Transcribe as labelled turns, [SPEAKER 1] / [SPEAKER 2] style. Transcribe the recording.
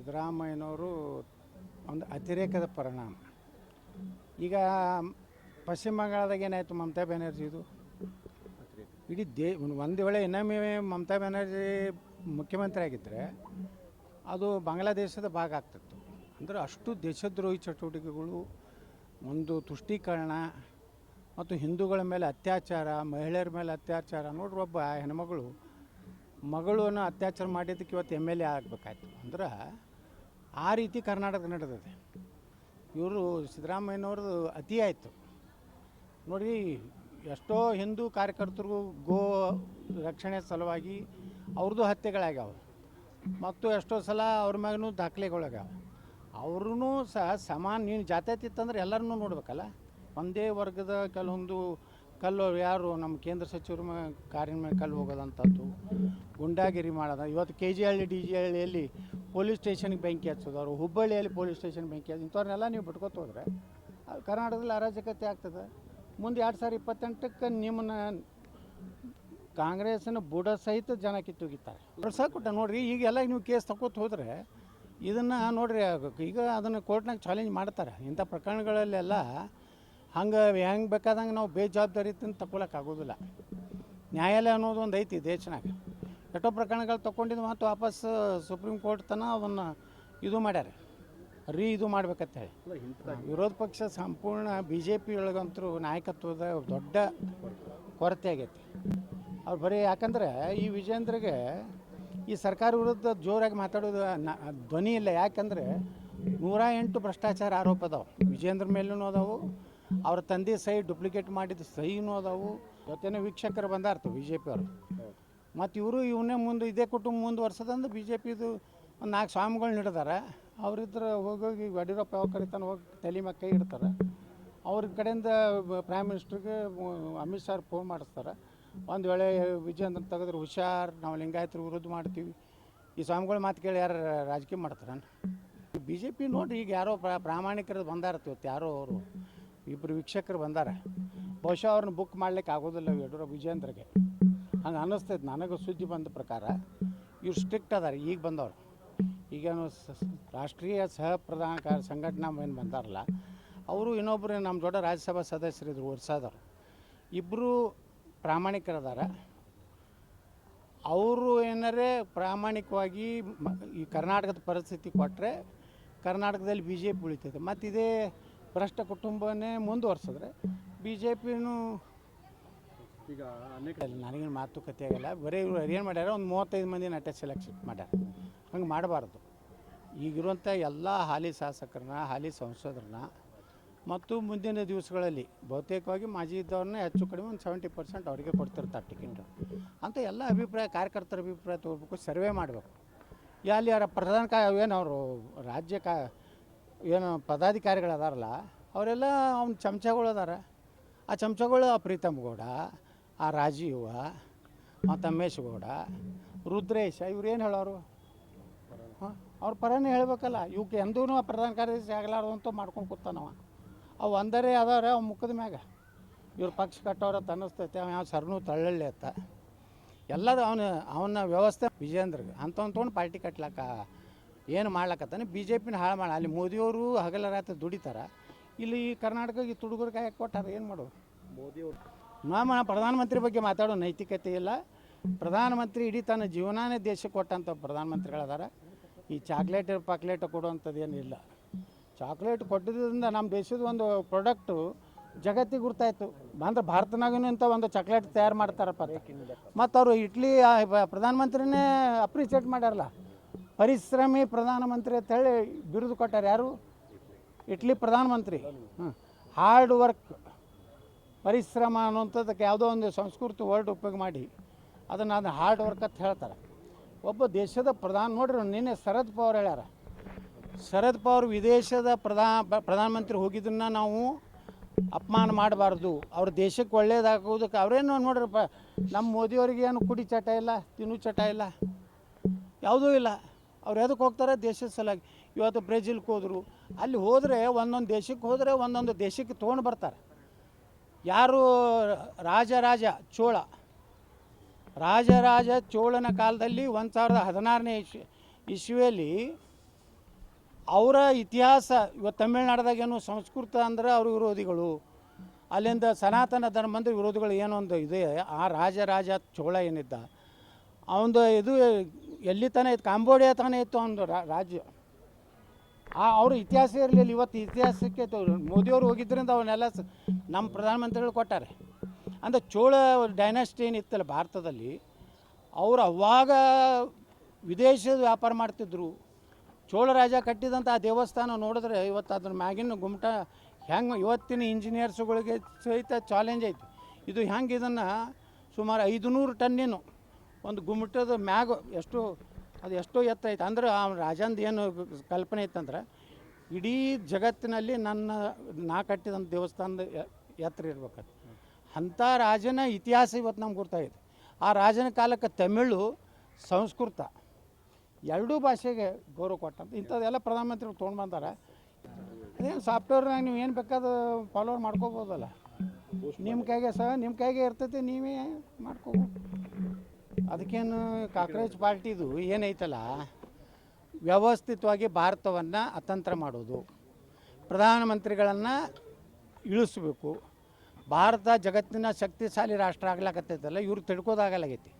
[SPEAKER 1] ಸಿದ್ದರಾಮಯ್ಯನವರು ಒಂದು ಅತಿರೇಕದ ಪರಿಣಾಮ. ಈಗ ಪಶ್ಚಿಮ ಬಂಗಾಳದಾಗ ಏನಾಯಿತು, ಮಮತಾ ಬ್ಯಾನರ್ಜಿದು ಇಡೀ ಒಂದು ವೇಳೆ ಇನ್ನೊಮ್ಮೆ ಮಮತಾ ಬ್ಯಾನರ್ಜಿ ಮುಖ್ಯಮಂತ್ರಿ ಆಗಿದ್ದರೆ ಅದು ಬಾಂಗ್ಲಾದೇಶದ ಭಾಗ ಆಗ್ತಿತ್ತು. ಅಂದರೆ ಅಷ್ಟು ದೇಶದ್ರೋಹಿ ಚಟುವಟಿಕೆಗಳು, ಒಂದು ತುಷ್ಟೀಕರಣ ಮತ್ತು ಹಿಂದೂಗಳ ಮೇಲೆ ಅತ್ಯಾಚಾರ, ಮಹಿಳೆಯರ ಮೇಲೆ ಅತ್ಯಾಚಾರ. ನೋಡ್ರಿ, ಒಬ್ಬ ಮಗಳನ್ನು ಅತ್ಯಾಚಾರ ಮಾಡಿದ್ದಕ್ಕೆ ಇವತ್ತು MLA ಆಗಬೇಕಾಯ್ತು. ಅಂದ್ರೆ ಆ ರೀತಿ ಕರ್ನಾಟಕ ನಡೆದಿದೆ. ಇವರು ಸಿದ್ದರಾಮಯ್ಯನವ್ರದ್ದು ಅತಿ ಆಯಿತು ನೋಡಿ. ಎಷ್ಟೋ ಹಿಂದೂ ಕಾರ್ಯಕರ್ತರಿಗೂ ಗೋ ರಕ್ಷಣೆ ಸಲುವಾಗಿ ಅವ್ರದ್ದು ಹತ್ಯೆಗಳಾಗ್ಯಾವ ಮತ್ತು ಎಷ್ಟೋ ಸಲ ಅವ್ರ ಮ್ಯಾಗೂ ದಾಖಲೆಗಳಾಗ್ಯಾವ. ಅವ್ರೂ ಸಹ ಸಮಾನ. ನೀನು ಜಾತ್ಯತೀತ ಇತ್ತಂದ್ರೆ ಎಲ್ಲರನ್ನೂ ನೋಡ್ಬೇಕಲ್ಲ. ಒಂದೇ ವರ್ಗದ ಕೆಲವೊಂದು ಕಲ್ಲು, ಯಾರು ನಮ್ಮ ಕೇಂದ್ರ ಸಚಿವರ ಕಾರಿನ ಮೇಲೆ ಕಲ್ಲು ಹೋಗೋದಂಥದ್ದು, ಗುಂಡಾಗಿರಿ ಮಾಡೋದು. ಇವತ್ತು KG ಹಳ್ಳಿ DG ಹಳ್ಳಿಯಲ್ಲಿ ಪೊಲೀಸ್ ಸ್ಟೇಷನ್ಗೆ ಬೆಂಕಿ ಹಚ್ಚೋದವರು, ಹುಬ್ಬಳ್ಳಿಯಲ್ಲಿ ಪೊಲೀಸ್ ಸ್ಟೇಷನ್ ಬೆಂಕಿ ಹಚ್ಚಿ, ಇಂಥವ್ರನ್ನೆಲ್ಲ ನೀವು ಬಿಟ್ಕೊತ ಹೋದರೆ ಕರ್ನಾಟಕದಲ್ಲಿ ಅರಾಜಕತೆ ಆಗ್ತದೆ. ಮುಂದೆ 2028ಕ್ಕೆ ನಿಮ್ಮನ್ನ ಕಾಂಗ್ರೆಸ್ಸಿನ ಬುಡ ಸಹಿತ ಜನ ಕಿತ್ತೋಗಿತ್ತಾರೆ. ಪ್ರೋತ್ಸಾಹ ಕೊಟ್ಟ ನೋಡಿರಿ. ಈಗೆಲ್ಲ ನೀವು ಕೇಸ್ ತಗೋತ ಹೋದರೆ ಇದನ್ನು ನೋಡಿರಿ, ಈಗ ಅದನ್ನು ಕೋರ್ಟ್ನಾಗ ಚಾಲೆಂಜ್ ಮಾಡ್ತಾರೆ. ಇಂಥ ಪ್ರಕರಣಗಳಲ್ಲೆಲ್ಲ ಹೆಂಗೆ ಬೇಕಾದಂಗೆ ನಾವು ಬೇಜವಾಬ್ದಾರಿ ತಗೊಳಕ್ಕಾಗೋದಿಲ್ಲ. ನ್ಯಾಯಾಲಯ ಅನ್ನೋದು ಒಂದು ಐತಿ ದೇಶನಾಗ. ಎಷ್ಟೋ ಪ್ರಕರಣಗಳು ತೊಗೊಂಡಿದ್ದು ಮತ್ತು ವಾಪಸ್ ಸುಪ್ರೀಂ ಕೋರ್ಟ್ ತನಕ ಅವನ್ನ ಇದು ಮಾಡ್ಯಾರ, ಇದು ಮಾಡ್ಬೇಕಂತೇಳಿ. ವಿರೋಧ ಪಕ್ಷ ಸಂಪೂರ್ಣ BJP ಒಳಗಂತರೂ ನಾಯಕತ್ವದ ದೊಡ್ಡ ಕೊರತೆ ಆಗೈತಿ. ಅವ್ರು ಬರೀ ಯಾಕಂದರೆ ಈ ವಿಜೇಂದ್ರಗೆ ಈ ಸರ್ಕಾರ ವಿರುದ್ಧ ಜೋರಾಗಿ ಮಾತಾಡೋದು ಧ್ವನಿ ಇಲ್ಲ. ಯಾಕಂದರೆ 108 ಭ್ರಷ್ಟಾಚಾರ ಆರೋಪ ಅದಾವೆ ವಿಜೇಂದ್ರ ಮೇಲೂ ಅದಾವು. ಅವ್ರ ತಂದೆ ಸಹಿ ಡೂಪ್ಲಿಕೇಟ್ ಮಾಡಿದ ಸಹಿನೂ ಅದಾವು. ಇವತ್ತೇನೋ ವೀಕ್ಷಕರು ಬಂದಾರ್ತು BJP ಅವರು. ಮತ್ತು ಇವನ್ನೇ ಮುಂದೆ ಇದೇ ಕುಟುಂಬ ಮುಂದುವರ್ಸೋದಂದ್ರೆ BJPದು ಒಂದು 4 ಸ್ವಾಮಿಗಳನ್ನ ಹಿಡಿದಾರೆ. ಅವರಿದ್ರೆ ಹೋಗಿ ಯಡಿಯೂರಪ್ಪ ಯಾವ ಕರಿತಾನೆ ಹೋಗಿ ತಲೆ ಮ್ಯಾಗ ಕೈ ಇಡ್ತಾರೆ. ಅವ್ರ ಕಡೆಯಿಂದ ಪ್ರೈಮ್ ಮಿನಿಸ್ಟ್ರಿಗೆ ಅಮಿತ್ ಶಾ ಫೋನ್ ಮಾಡಿಸ್ತಾರೆ. ಒಂದು ವೇಳೆ ವಿಜೇಂದ್ರ ತೆಗೆದ್ರೆ ಹುಷಾರ್, ನಾವು ಲಿಂಗಾಯತರ ವಿರುದ್ಧ ಮಾಡ್ತೀವಿ. ಈ ಸ್ವಾಮಿಗಳ ಮಾತು ಕೇಳಿ ಯಾರು ರಾಜಕೀಯ ಮಾಡ್ತಾರೆ? BJP ನೋಡಿರಿ, ಈಗ ಯಾರೋ ಪ್ರಾಮಾಣಿಕರು ಬಂದಾರತ್ತು. ಇವತ್ತು ಯಾರೋ ಅವರು ಇಬ್ಬರು ವೀಕ್ಷಕರು ಬಂದಾರೆ. ಬಹುಶಃ ಅವ್ರನ್ನ ಬುಕ್ ಮಾಡ್ಲಿಕ್ಕೆ ಆಗೋದಿಲ್ಲ ಯಡಿಯೂರಪ್ಪ ವಿಜೇಂದ್ರಗೆ, ಹಂಗೆ ಅನ್ನಿಸ್ತೈತೆ ನನಗೆ. ಸುದ್ದಿ ಬಂದ ಪ್ರಕಾರ ಇವ್ರು ಸ್ಟ್ರಿಕ್ಟ್ ಅದಾರೆ. ಈಗ ಬಂದವರು ಈಗೇನು ರಾಷ್ಟ್ರೀಯ ಸಹ ಪ್ರಧಾನ ಸಂಘಟನಾ ಏನು ಬಂದಾರಲ್ಲ, ಅವರು ಇನ್ನೊಬ್ಬರು ನಮ್ಮ ದೊಡ್ಡ ರಾಜ್ಯಸಭಾ ಸದಸ್ಯರಿದ್ರು, ವರ್ಷದವರು. ಇಬ್ಬರು ಪ್ರಾಮಾಣಿಕರದಾರ. ಅವರು ಏನಾರೇ ಪ್ರಾಮಾಣಿಕವಾಗಿ ಈ ಕರ್ನಾಟಕದ ಪರಿಸ್ಥಿತಿ ಕೊಟ್ಟರೆ ಕರ್ನಾಟಕದಲ್ಲಿ BJP ಉಳಿತೈತೆ. ಮತ್ತು ಇದೇ ಭ್ರಷ್ಟ ಕುಟುಂಬನೇ ಮುಂದುವರ್ಸಿದ್ರೆ BJPನೂ ಈಗ ನನಗೇನು ಮಾತುಕತೆ ಆಗಲ್ಲ. ಬರೀ ಇವರು ಏನು ಮಾಡ್ಯಾರ, ಒಂದು 35 ಮಂದಿನ ಅಟ್ಟೆ ಸೆಲೆಕ್ಷನ್ ಮಾಡ್ಯಾರ. ಹಂಗೆ ಮಾಡಬಾರ್ದು. ಈಗಿರುವಂಥ ಎಲ್ಲ ಹಾಲಿ ಶಾಸಕರನ್ನ, ಹಾಲಿ ಸಂಸದರನ್ನ ಮತ್ತು ಮುಂದಿನ ದಿವಸಗಳಲ್ಲಿ ಬಹುತೇಕವಾಗಿ ಮಾಜಿ ಇದ್ದವ್ರನ್ನ ಹೆಚ್ಚು ಕಡಿಮೆ ಒಂದು 70% ಅವರಿಗೆ ಕೊಡ್ತಿರ್ತಾರೆ ಟಿಕೆಟ್ ಅಂತ ಎಲ್ಲ ಅಭಿಪ್ರಾಯ, ಕಾರ್ಯಕರ್ತರ ಅಭಿಪ್ರಾಯ ತೊಗೋಬೇಕು, ಸರ್ವೆ ಮಾಡಬೇಕು. ಅಲ್ಲಿ ಯಾರ ಏನು ಅವರು ರಾಜ್ಯ ಏನು ಪದಾಧಿಕಾರಿಗಳು ಅದಾರಲ್ಲ, ಅವರೆಲ್ಲ ಅವ್ನ ಚಮಚಗಳು ಅದಾರ. ಆ ಚಮಚಗಳು ಪ್ರೀತಮ್ ಗೌಡ, ಆ ರಾಜೀವ, ಮತ್ತು ಅಮ್ಮೇಶ್ ಗೌಡ, ರುದ್ರೇಶ, ಇವ್ರು ಏನು ಹೇಳೋರು? ಅವ್ರ ಪರನೇ ಹೇಳಬೇಕಲ್ಲ. ಇವಕ್ಕೆ ಎಂದೂ ಪ್ರಧಾನ ಕಾರ್ಯದರ್ಶಿ ಆಗಲಾರ್ದಂತೂ ಮಾಡ್ಕೊಂಡು ಕೂತಾನವ. ಅವು ಒಂದರೆ ಅದಾರೆ ಅವು ಮುಖದ ಮ್ಯಾಗ. ಇವ್ರು ಪಕ್ಷ ಕಟ್ಟೋರತ್ತ ಅನ್ನಿಸ್ತೈತೆ. ಅವ ಯಾವ ಸರ್ನೂ ತಳ್ಳಳ್ಳಿ ಅತ್ತ ಎಲ್ಲದು ಅವನ ವ್ಯವಸ್ಥೆ ವಿಜೇಂದ್ರಗೆ ಅಂಥವ್ನು ತೊಗೊಂಡು ಪಾರ್ಟಿ ಕಟ್ಲಾಕ ಏನು ಮಾಡ್ಲಕತ್ತಾನೆ. BJPನ ಹಾಳು ಮಾಡ. ಅಲ್ಲಿ ಮೋದಿಯವರು ಹಗಲ ರಾತ್ರಿ ದುಡಿತಾರೆ. ಇಲ್ಲಿ ಕರ್ನಾಟಕಕ್ಕೆ ತುಡುಗರು ಕಾಯಕ್ಕೆ ಕೊಟ್ಟಾರೆ. ಏನು ಮಾಡೋದು? ಮೋದಿಯವರು ಪ್ರಧಾನಮಂತ್ರಿ ಬಗ್ಗೆ ಮಾತಾಡೋ ನೈತಿಕತೆ ಇಲ್ಲ. ಪ್ರಧಾನಮಂತ್ರಿ ಇಡೀ ತನ್ನ ಜೀವನಾನೇ ದೇಶಕ್ಕೆ ಕೊಟ್ಟಂಥ ಪ್ರಧಾನಮಂತ್ರಿಗಳದಾರ. ಈ ಪಾಕ್ಲೇಟ್ ಕೊಡುವಂಥದ್ದು ಏನಿಲ್ಲ. ಚಾಕ್ಲೇಟ್ ಕೊಟ್ಟಿದ್ದರಿಂದ ನಮ್ಮ ದೇಶದ ಒಂದು ಪ್ರಾಡಕ್ಟು ಜಗತ್ತಿಗೆ ಗುರ್ತಾಯಿತು. ಅಂದ್ರೆ ಭಾರತನಾಗೂ ಇಂಥ ಒಂದು ಚಾಕ್ಲೇಟ್ ತಯಾರು ಮಾಡ್ತಾರಪ್ಪ. ಮತ್ತು ಅವರು ಇಟ್ಲಿ ಪ್ರಧಾನಮಂತ್ರಿನೇ ಅಪ್ರಿಷಿಯೇಟ್ ಮಾಡ್ಯಾರಲ್ಲ, ಪರಿಶ್ರಮಿ ಪ್ರಧಾನಮಂತ್ರಿ ಅಂತೇಳಿ ಬಿರುದು ಕೊಟ್ಟಾರ. ಯಾರು? ಇಟ್ಲಿ ಪ್ರಧಾನಮಂತ್ರಿ. ಹಾರ್ಡ್ ವರ್ಕ್, ಪರಿಶ್ರಮ ಅನ್ನುವಂಥದ್ದಕ್ಕೆ ಯಾವುದೋ ಒಂದು ಸಂಸ್ಕೃತಿ ವರ್ಡ್ ಉಪಯೋಗ ಮಾಡಿ ಅದನ್ನು ಹಾರ್ಡ್ ವರ್ಕ್ ಅಂತ ಹೇಳ್ತಾರೆ. ಒಬ್ಬ ದೇಶದ ನೋಡ್ರಿ, ನಿನ್ನೆ ಶರದ್ ಪವಾರ್ ಹೇಳ್ಯಾರ. ಶರದ್ ಪವಾರ್ ವಿದೇಶದ ಪ್ರಧಾನಮಂತ್ರಿ ಹೋಗಿದ್ದನ್ನು ನಾವು ಅಪಮಾನ ಮಾಡಬಾರ್ದು, ಅವ್ರ ದೇಶಕ್ಕೆ ಒಳ್ಳೇದಾಗೋದಕ್ಕೆ. ಅವರೇನು ನೋಡ್ರಪ್ಪ, ನಮ್ಮ ಮೋದಿಯವ್ರಿಗೆ ಏನು ಕುಡಿ ಚಟ ಇಲ್ಲ, ತಿನ್ನು ಚಟ ಇಲ್ಲ, ಯಾವುದೂ ಇಲ್ಲ. ಅವ್ರು ಎದಕ್ಕೆ ಹೋಗ್ತಾರೆ? ದೇಶದ ಸಲುವಾಗಿ. ಇವತ್ತು ಬ್ರೆಜಿಲ್ಗೆ ಹೋದರು. ಅಲ್ಲಿ ಹೋದರೆ ಒಂದೊಂದು ದೇಶಕ್ಕೆ ಹೋದರೆ ಒಂದೊಂದು ದೇಶಕ್ಕೆ ತೊಗೊಂಡು ಬರ್ತಾರೆ. ಯಾರು? ರಾಜರಾಜ ಚೋಳನ ಕಾಲದಲ್ಲಿ 1016ನೇ ಇಸ್ವಿಯಲ್ಲಿ ಅವರ ಇತಿಹಾಸ ಇವತ್ತು ತಮಿಳ್ನಾಡ್ದಾಗೇನು ಸಂಸ್ಕೃತ ಅಂದ್ರೆ ಅವ್ರ ವಿರೋಧಿಗಳು, ಅಲ್ಲಿಂದ ಸನಾತನ ಧರ್ಮದ ವಿರೋಧಿಗಳು ಏನೊಂದು ಇದೆ. ಆ ರಾಜ ಚೋಳ ಏನಿದ್ದ ಅವನದು ಇದು ಎಲ್ಲಿ ತನಕ ಇತ್ತು, ಕಾಂಬೋಡಿಯಾ ತನಕ ಇತ್ತು ಅವನದು ರಾಜ್ಯ. ಅವ್ರ ಇತಿಹಾಸ ಇರಲಿಲ್ಲ. ಇವತ್ತು ಇತಿಹಾಸಕ್ಕೆ ಮೋದಿಯವರು ಹೋಗಿದ್ದರಿಂದ ಅವನ್ನೆಲ್ಲ ನಮ್ಮ ಪ್ರಧಾನಮಂತ್ರಿಗಳು ಕೊಟ್ಟಾರೆ. ಅಂದರೆ ಚೋಳ ಡೈನಾಸ್ಟಿ ಏನಿತ್ತಲ್ಲ ಭಾರತದಲ್ಲಿ, ಅವರು ಅವಾಗ ವಿದೇಶದ ವ್ಯಾಪಾರ ಮಾಡ್ತಿದ್ರು. ಚೋಳ ರಾಜ ಕಟ್ಟಿದಂಥ ಆ ದೇವಸ್ಥಾನ ನೋಡಿದ್ರೆ ಇವತ್ತು ಅದ್ರ ಮ್ಯಾಗಿನ ಗುಮ್ಟ ಹೆಂಗೆ ಇವತ್ತಿನ ಇಂಜಿನಿಯರ್ಸ್ಗಳಿಗೆ ಸಹಿತ ಚಾಲೆಂಜ್ ಐತಿ. ಇದು ಹೆಂಗೆ ಇದನ್ನು ಸುಮಾರು 500 ಟನ್ನೇನು ಒಂದು ಗುಮ್ಮಟದ ಮ್ಯಾಗ ಎಷ್ಟೋ ಎತ್ತರ ಐತೆ. ಅಂದ್ರೆ ಆ ರಾಜಂದು ಏನು ಕಲ್ಪನೆ ಇತ್ತಂದ್ರೆ ಇಡೀ ಜಗತ್ತಿನಲ್ಲಿ ನಾ ಕಟ್ಟಿದಂಥ ದೇವಸ್ಥಾನದ ಎತ್ತರ ಇರ್ಬೇಕಂತ. ಅಂಥ ರಾಜನ ಇತಿಹಾಸ ಇವತ್ತು ನಮ್ಗೆ ಗೊತ್ತಾಗಿದೆ. ಆ ರಾಜನ ಕಾಲಕ್ಕೆ ತಮಿಳು ಸಂಸ್ಕೃತ ಎರಡೂ ಭಾಷೆಗೆ ಗೌರವ ಕೊಟ್ಟಂತ ಇಂಥದ್ದೆಲ್ಲ ಪ್ರಧಾನಮಂತ್ರಿಗಳು ತೊಗೊಂಡು ಬಂದಾರೆ. ಅದೇನು ಸಾಫ್ಟ್ವೇರ್ನಾಗ ನೀವು ಏನು ಬೇಕಾದ ಫಾಲೋವರ್ ಮಾಡ್ಕೋಬೋದಲ್ಲ. ನಿಮ್ಮ ಕೈಗೆ ಇರ್ತೈತೆ, ನೀವೇ ಮಾಡ್ಕೋಬೋದು. ಅದಕ್ಕೇನು ಕಾಕ್ರೋಚ್ ಪಾರ್ಟಿದು ಏನೈತಲ್ಲ, ವ್ಯವಸ್ಥಿತವಾಗಿ ಭಾರತವನ್ನು ಅತಂತ್ರ ಮಾಡೋದು, ಪ್ರಧಾನಮಂತ್ರಿಗಳನ್ನು ಇಳಿಸ್ಬೇಕು. ಭಾರತ ಜಗತ್ತಿನ ಶಕ್ತಿಶಾಲಿ ರಾಷ್ಟ್ರ ಆಗ್ಲಾಕತ್ತೈತಲ್ಲ, ಇವ್ರು ತಿಳ್ಕೋದಾಗಲಾಗೈತಿ.